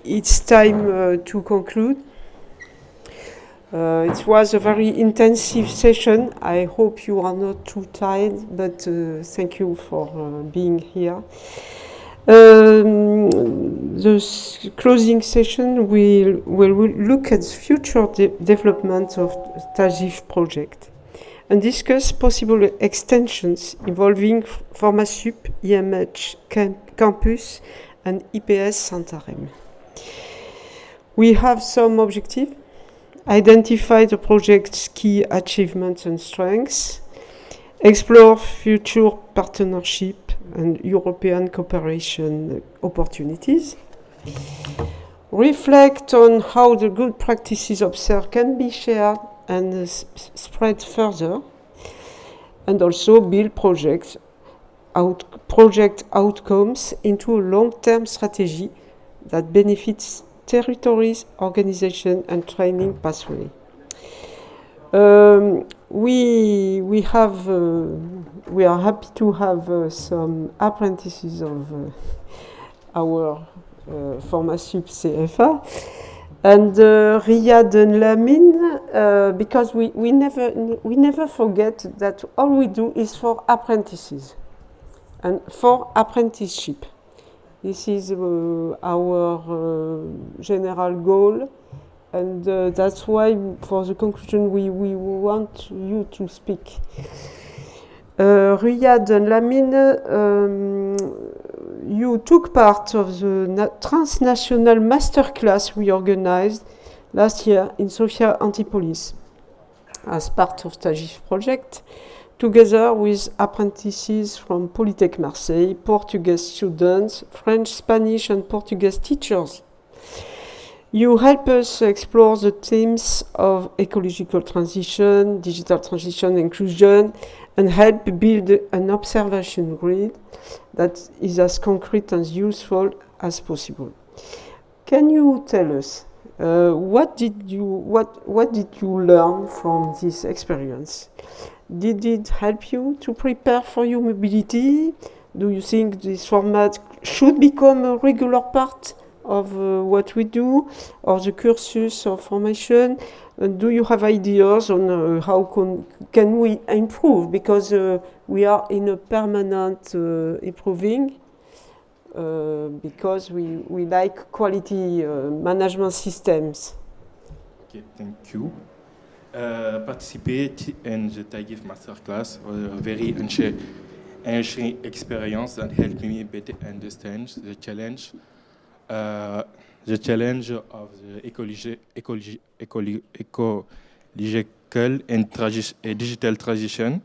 It's time to conclude. It was a very intensive session. I hope you are not too tired, but thank you for being here. The closing session will look at the future development of TAGIF project and discuss possible extensions involving Formasup, IMH Campus and IPS Santarém. We have some objectives. Identify the project's key achievements and strengths, explore future partnership and European cooperation opportunities, reflect on how the good practices observed can be shared and spread further, and also build project outcomes into a long-term strategy that benefits territories, organization, and training pathway. We are happy to have some apprentices of our Formasup CFA, and Riyad and Lamine, because we never forget that all we do is for apprentices and for apprenticeship. This is our general goal, and that's why for the conclusion we want you to speak. Riyad and Lamine, you took part of the transnational masterclass we organized last year in Sofia Antipolis as part of TAGIF project, together with apprentices from Polytech Marseille, Portuguese students, French, Spanish and Portuguese teachers. You help us explore the themes of ecological transition, digital transition, inclusion, and help build an observation grid that is as concrete and useful as possible. Can you tell us what did you learn from this experience? Did it help you to prepare for your mobility? Do you think this format should become a regular part of what we do, or the cursus of formation? Do you have ideas on how can we improve? Because we are in a permanent improving, because we like quality management systems. Okay, thank you. Participate in the TAGIF masterclass was a very enriching experience that helped me better understand the challenge of the ecological and digital transition,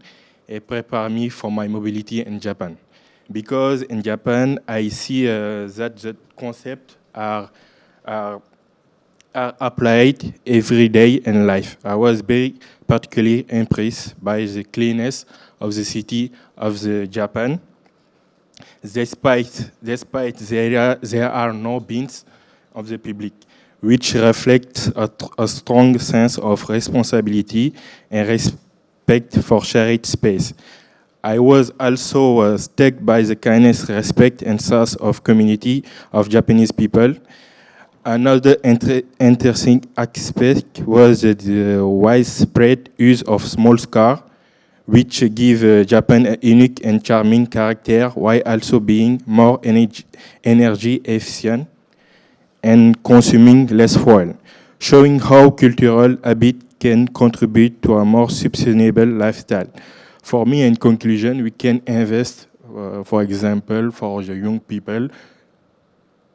and prepare me for my mobility in Japan. Because in Japan, I see that the concepts are applied every day in life. I was very particularly impressed by the cleanness of the city of the Japan. Despite there are no bins of the public, which reflects a strong sense of responsibility and respect for shared space. I was also struck by the kindness, respect, and sense of community of Japanese people. Another interesting aspect was the widespread use of small cars, which give Japan a unique and charming character while also being more energy efficient and consuming less fuel, showing how cultural habit can contribute to a more sustainable lifestyle. For me, in conclusion, we can invest, for example, for the young people,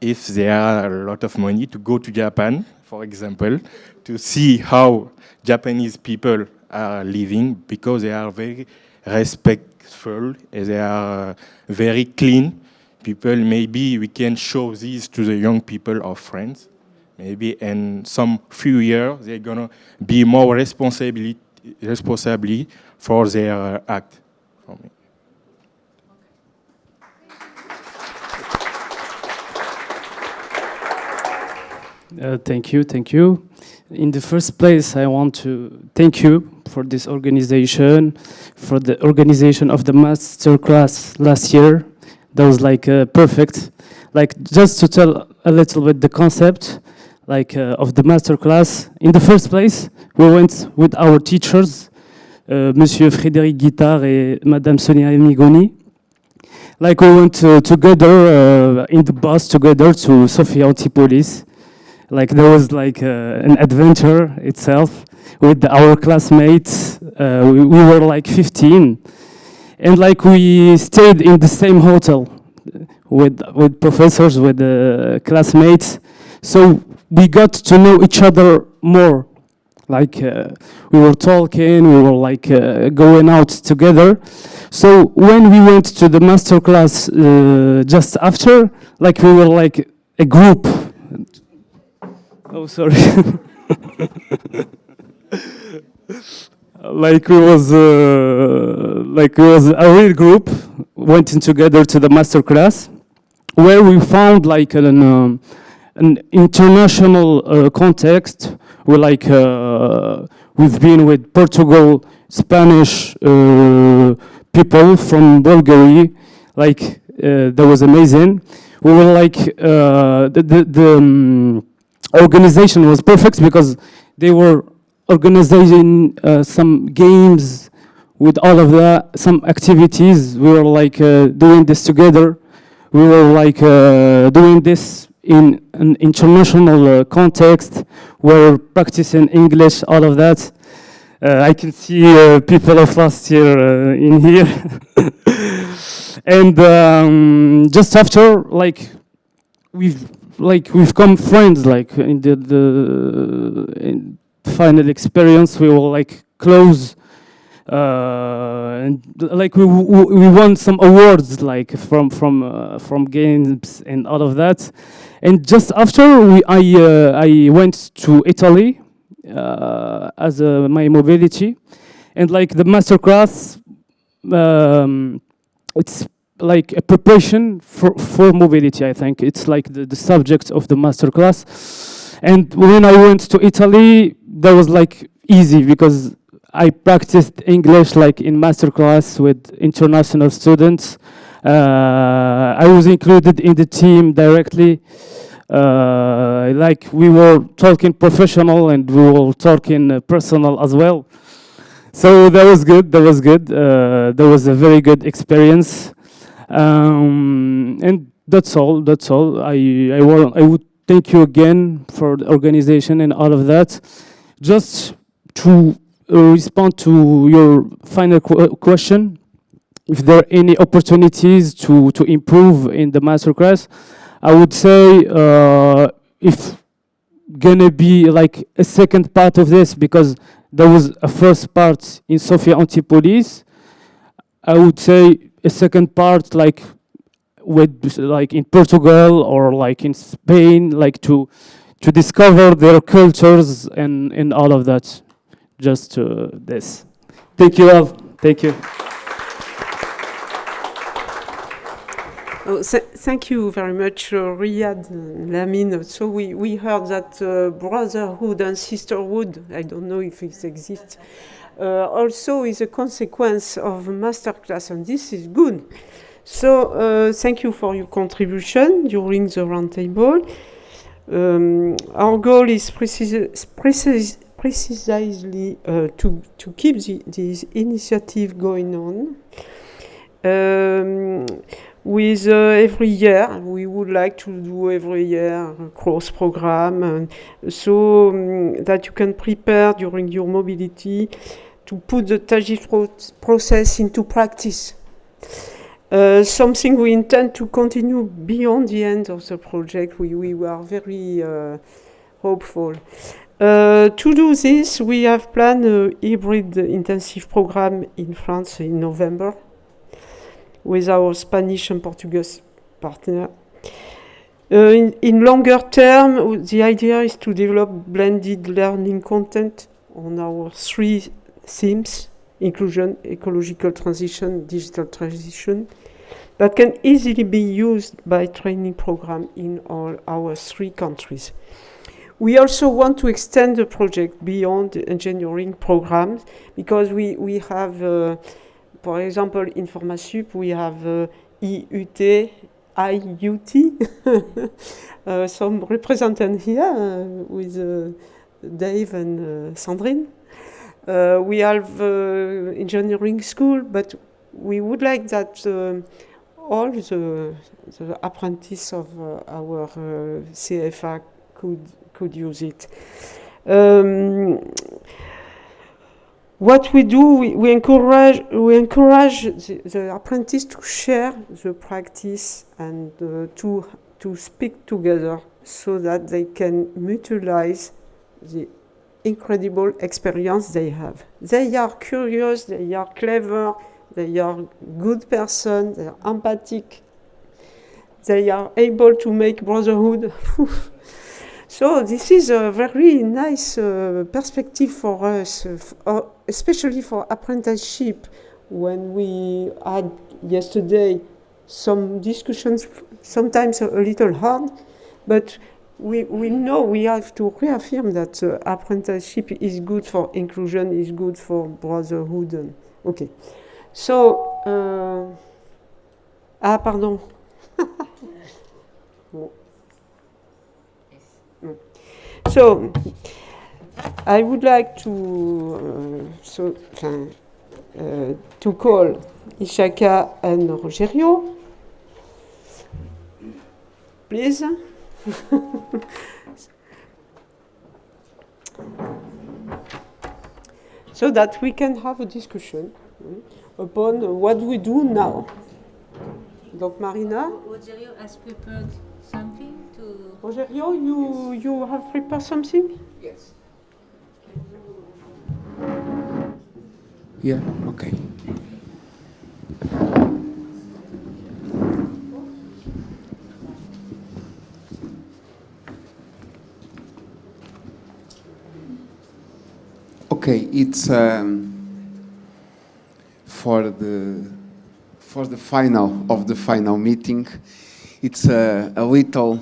if there are a lot of money, to go to Japan, for example, to see how Japanese people are living, because they are very respectful, and they are very clean people. Maybe we can show this to the young people of France. Maybe in some few years, they're gonna be more responsible for their act. For me. Thank you. In the first place, I want to thank you for this organization, for the organization of the masterclass last year. That was like perfect. Like just to tell a little bit the concept, like of the masterclass. In the first place, we went with our teachers, Monsieur Frédéric Guittard et Madame Sonia Migoni. Like we went together in the bus together to Sophia Antipolis. Like there was like an adventure itself with our classmates. We were like 15, and like we stayed in the same hotel with professors, with classmates. So we got to know each other more. Like we were talking, we were like going out together. So when we went to the master class just after, like we were like a group. Oh, sorry. like we was a real group went in together to the master class, where we found like an international context. We like we've been with Portugal, Spanish people from Bulgaria. Like that was amazing. We were like the organization was perfect because they were organizing some games with all of that, some activities. We were like doing this together. We were like doing this in an international context. We're practicing English, all of that. I can see people of last year in here. And just after, like we've come friends. Like in the final experience, we were like close. And like we won some awards, like from games and all of that. And just after, I went to Italy as my mobility, and like the masterclass, it's like a preparation for mobility. I think it's like the subject of the masterclass. And when I went to Italy, that was like easy because I practiced English like in masterclass with international students. I was included in the team directly. Like we were talking professional and we were talking personal as well. So that was good. That was good. That was a very good experience. And that's all. That's all. I would thank you again for the organization and all of that. Just to respond to your final question, if there are any opportunities to improve in the masterclass, I would say if gonna be like a second part of this, because there was a first part in Sophia Antipolis, I would say a second part like with like in Portugal or like in Spain, like to discover their cultures and all of that. Just this. Thank you all. Thank you. Oh, thank you very much, Riyad Lamine. So we heard that brotherhood and sisterhood, I don't know if it exists, also is a consequence of a masterclass, and this is good. So thank you for your contribution during the roundtable. Our goal is precisely to keep this initiative going on. With every year, we would like to do every year a cross program, and so that you can prepare during your mobility to put the TAGIF process into practice. Something we intend to continue beyond the end of the project. We are very hopeful. To do this, we have planned a hybrid intensive program in France in November with our Spanish and Portuguese partner. In longer term, the idea is to develop blended learning content on our 3 themes: inclusion, ecological transition, digital transition, that can easily be used by training programs in all our 3 countries. We also want to extend the project beyond the engineering programs, because we have, for example, in PharmaSup, we have IUT, IUT. Some representatives here with Dave and Sandrine. We have engineering school, but we would like that all the apprentices of our CFA could use it. What we do, we encourage the apprentice to share the practice and to speak together so that they can mutualize the incredible experience they have. They are curious, they are clever, they are good person, they are empathic, they are able to make brotherhood. So this is a very nice perspective for us, especially for apprenticeship. When we had yesterday some discussions, sometimes a little hard, but we know we have to reaffirm that apprenticeship is good for inclusion, is good for brotherhood. Okay. So, pardon. So, I would like to call Ishaka and Rogerio. Please. So that we can have a discussion upon what we do now. Donc Marina. Rogerio has prepared something to... Rogerio, you have prepared something? Yes. Yeah, okay. Okay, it's for the final meeting. It's a little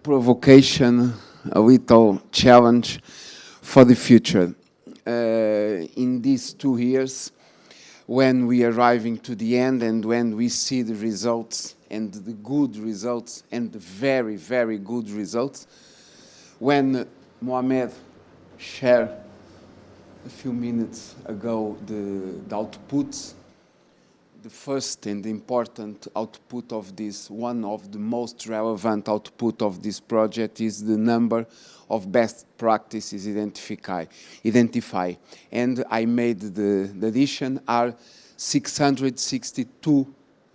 provocation, a little challenge for the future. In these 2 years, when we are arriving to the end and when we see the results and the good results and the very, very good results, when Mohamed shared a few minutes ago the outputs, the first and important output of this, one of the most relevant output of this project is the number of best practices identify. And I made the addition are 662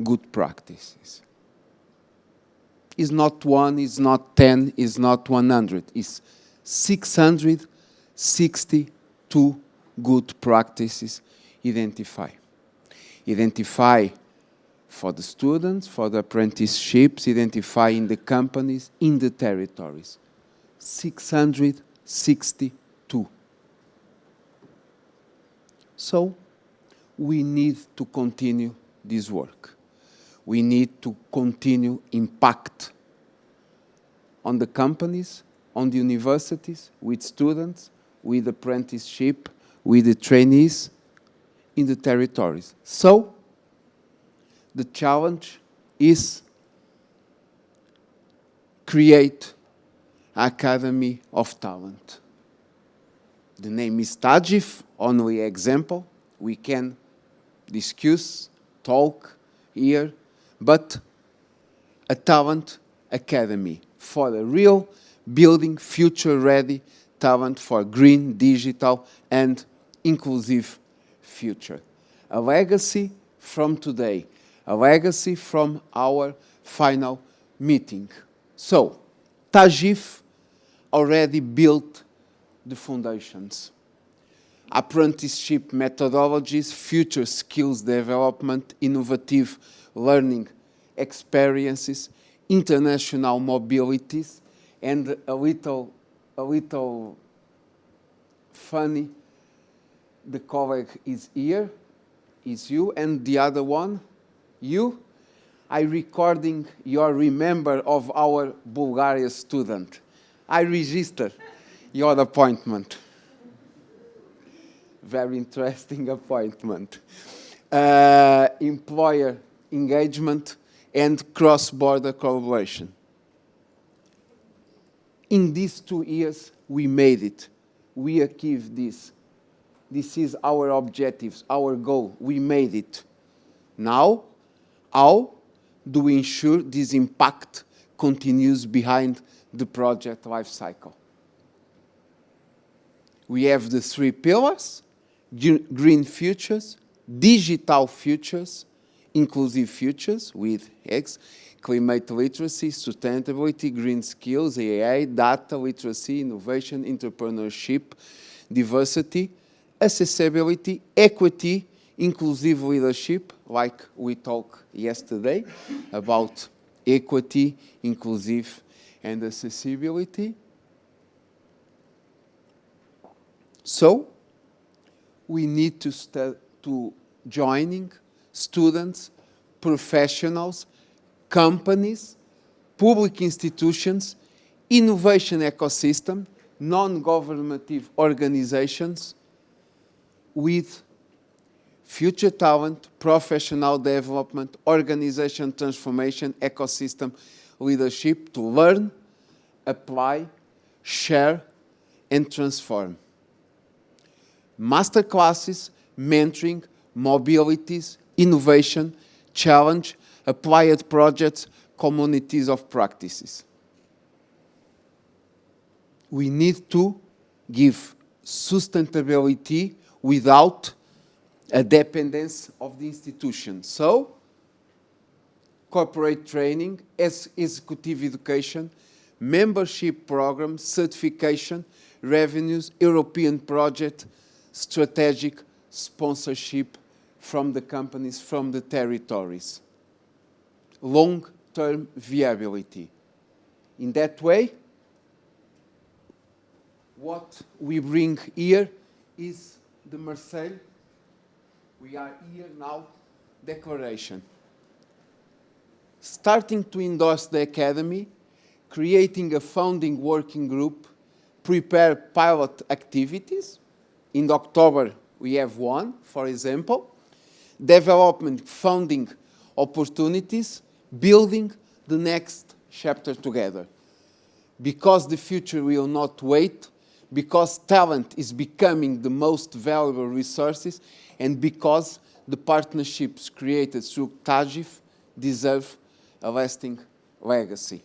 good practices. It's not 1, it's not 10, it's not 100. It's 662 good practices identify for the students, for the apprenticeships, identify in the companies, in the territories. 662. So, we need to continue this work. We need to continue impact on the companies, on the universities, with students, with apprenticeship, with the trainees, in the territories. So, the challenge is create Academy of Talent. The name is TAGIF, only example. We can discuss, talk here, but a talent academy for a real building future-ready talent for green, digital, and inclusive future. A legacy from today, a legacy from our final meeting. So, TAGIF already built the foundations. Apprenticeship methodologies, future skills development, innovative learning experiences, international mobilities, and a little funny, the colleague is here, is you, and the other one, you. I recording your remember of our Bulgaria student. I register your appointment. Very interesting appointment. Employer engagement and cross-border collaboration. In these 2 years, we made it. We achieved this. This is our objectives, our goal. We made it. Now, how do we ensure this impact continues behind the project life cycle? We have the 3 pillars: green futures, digital futures, inclusive futures with X, climate literacy, sustainability, green skills, AI, data literacy, innovation, entrepreneurship, diversity, accessibility, equity, inclusive leadership, like we talked yesterday about equity, inclusive, and accessibility. So, we need to joining students, professionals, companies, public institutions, innovation ecosystem, non-governmental organizations with future talent, professional development, organization transformation, ecosystem leadership to learn, apply, share, and transform. Master classes, mentoring, mobilities, innovation, challenge, applied projects, communities of practices. We need to give sustainability without a dependence of the institution. So, corporate training, executive education, membership programs, certification, revenues, European project, strategic sponsorship from the companies, from the territories. Long-term viability. In that way, what we bring here is the Marseille, we are here now, declaration. Starting to endorse the academy, creating a founding working group, prepare pilot activities. In October, we have one, for example. Development, funding opportunities, building the next chapter together. Because the future will not wait, because talent is becoming the most valuable resources, and because the partnerships created through TAGIF deserve a lasting legacy.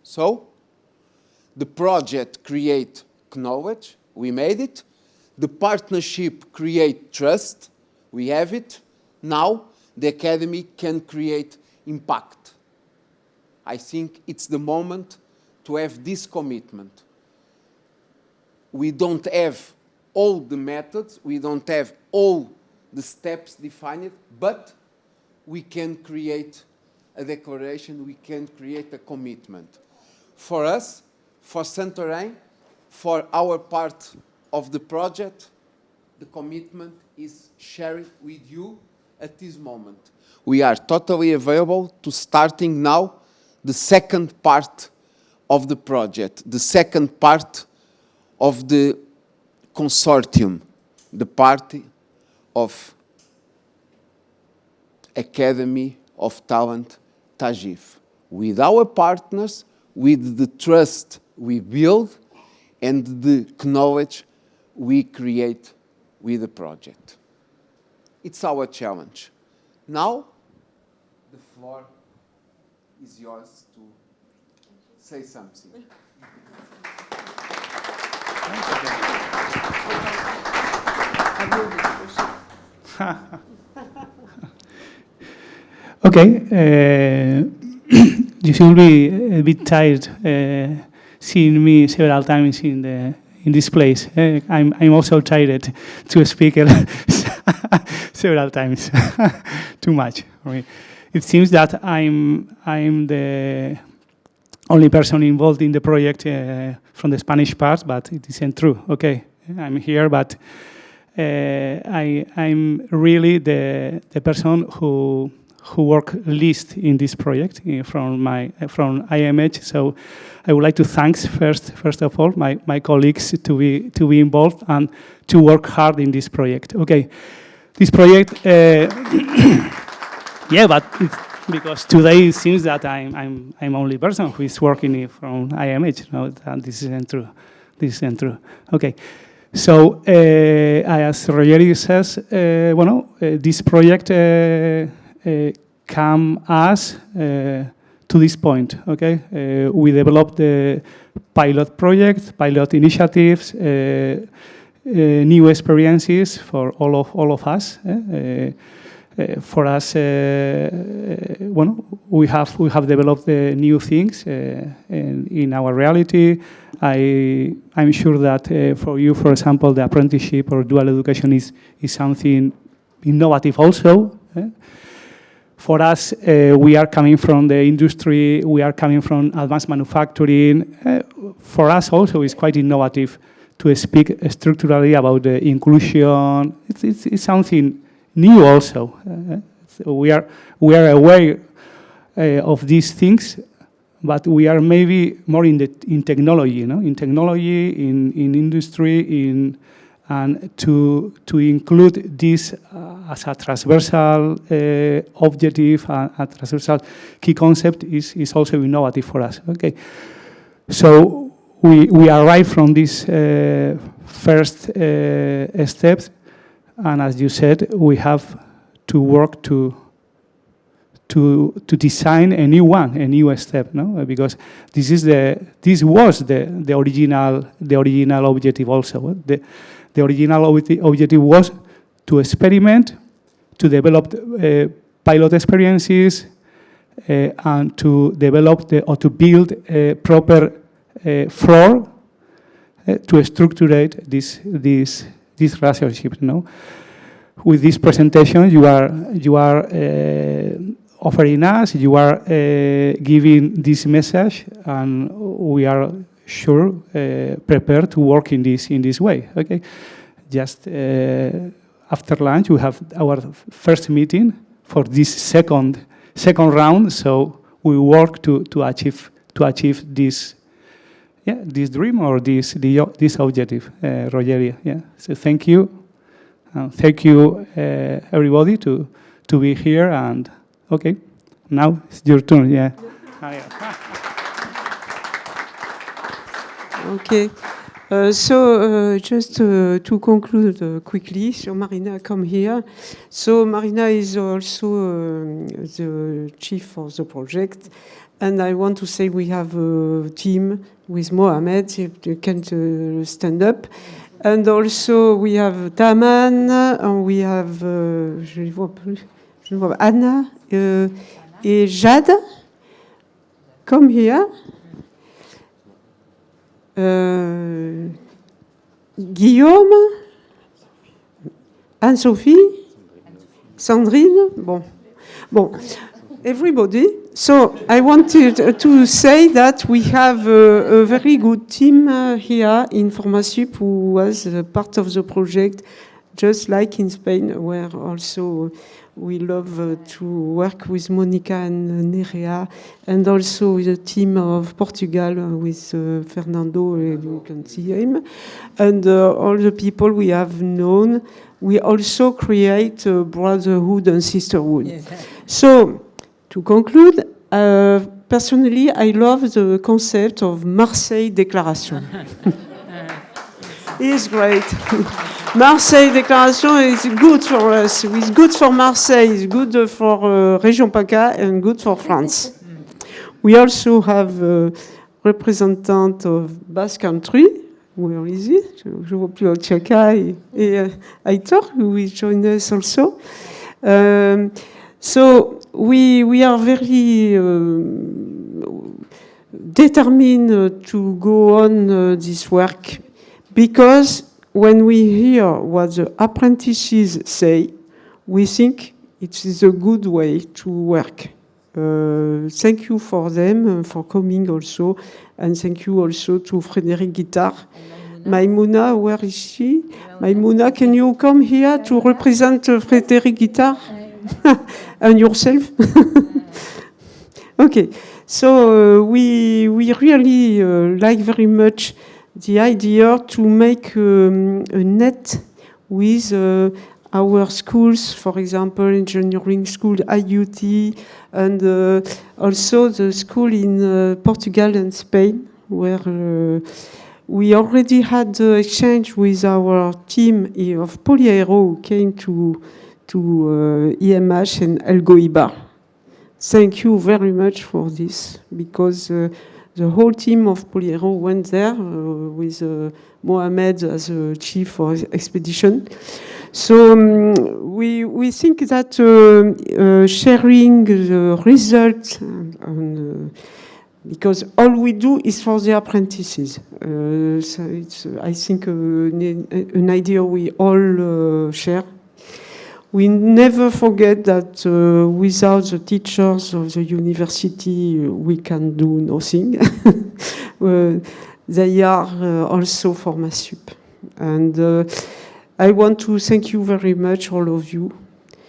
So, the project create knowledge, we made it. The partnership create trust, we have it. Now, the academy can create impact. I think it's the moment to have this commitment. We don't have all the methods, we don't have all the steps defined, but we can create a declaration, we can create a commitment. For us, for Santarém, for our part of the project, the commitment is shared with you at this moment. We are totally available to starting now the second part of the project, the second part of the consortium, the party of Academy of Talent TAGIF. With our partners, with the trust we build and the knowledge we create with the project. It's our challenge. Now, the floor is yours to say something. Okay, you should be a bit tired seeing me several times in this place. I'm also tired to speak several times, too much for me. It seems that I'm the only person involved in the project from the Spanish part, but it isn't true. Okay, I'm here, but I'm really the person who work least in this project from IMH. So I would like to thank first of all my colleagues to be involved and to work hard in this project. Okay, this project, yeah, but because today it seems that I'm only person who is working from IMH. No, this isn't true. This isn't true. Okay. So, as Rogerio says, this project came us to this point. Okay, we developed the pilot project, pilot initiatives, new experiences for all of us. For us, we have developed new things in our reality. I'm sure that for you, for example, the apprenticeship or dual education is something innovative also. For us, we are coming from the industry, we are coming from advanced manufacturing. For us also, it's quite innovative to speak structurally about the inclusion. It's something new also. We are aware of these things, but we are maybe more in technology, in technology, in industry, and to include this as a transversal objective, a transversal key concept is also innovative for us. Okay, so we arrive from these first steps. And as you said, we have to work to design a new one, a new step, no? Because this was the original objective also. The original objective was to experiment, to develop pilot experiences, and to develop or to build a proper floor to structurate this relationship. No, with this presentation, you are offering us, you are giving this message, and we are sure prepared to work in this way. Okay, just after lunch we have our first meeting for this second round. So we work to achieve this. Yeah, this dream or this objective, Rogerio. Yeah. So thank you, everybody to be here. And okay, now it's your turn. Yeah. Okay. Just to conclude quickly, so Marina, come here. So Marina is also the chief of the project. And I want to say we have a team with Mohamed, you can stand up. And also we have Taman, and we have je ne vois Anna et Jade. Come here. Guillaume, Anne-Sophie, Sandrine. Bon. Everybody. So I wanted to say that we have a very good team here in Formasup who was part of the project, just like in Spain, where also we love to work with Monica and Nerea, and also the team of Portugal with Fernando, you can see him, and all the people we have known. We also create brotherhood and sisterhood. Yes. So, to conclude, personally, I love the concept of Marseille Declaration. It's great. Marseille Declaration is good for us. It's good for Marseille. It's good for Région PACA and good for France. We also have a representative of Basque Country. Where is he? Je vois plus Chaka et Aitor, who will join us also. So we are very determined to go on this work, because when we hear what the apprentices say, we think it is a good way to work. Thank you for them, for coming also, and thank you also to Frédéric Guittard. Maimouna, where is she? Maimouna, can you come here to represent Frédéric Guittard? And yourself? Okay, so we really like very much the idea to make a net with our schools, for example, engineering school, IUT, and also the school in Portugal and Spain, where we already had the exchange with our team of Polyaero who came to EMH and Elgoibar. Thank you very much for this, because the whole team of Polyaero went there with Mohamed as a chief of expedition. So we think that sharing the results, because all we do is for the apprentices. So it's, I think, an idea we all share. We never forget that without the teachers of the university, we can do nothing. They are also for MASUP. And I want to thank you very much, all of you,